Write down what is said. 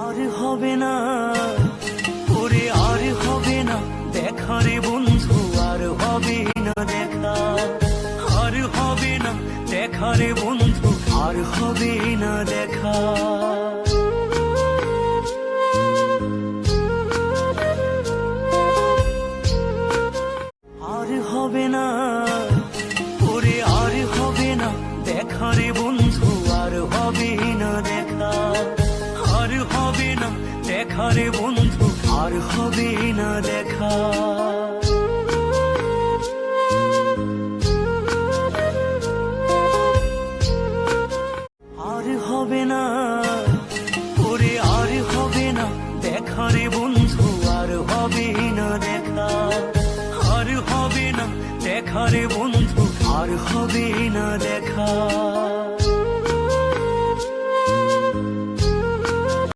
আর হবে না ওরে, আর হবে না দেখা রে বন্ধু, আর হবে না দেখা, আর হবে না দেখা রে বন্ধু, আর হবে না দেখা। আর হবে না ওরে, আর হবে না দেখা রে বন্ধু, আর হবে না দেখা, আর হবে না দেখা রে বন্ধু, আর হবে না দেখা। আর হবে না ওরে, আর হবে না দেখা রে বন্ধু, আর হবে না দেখা, আর হবে না দেখা রে বন্ধু, আর হবে না দেখা।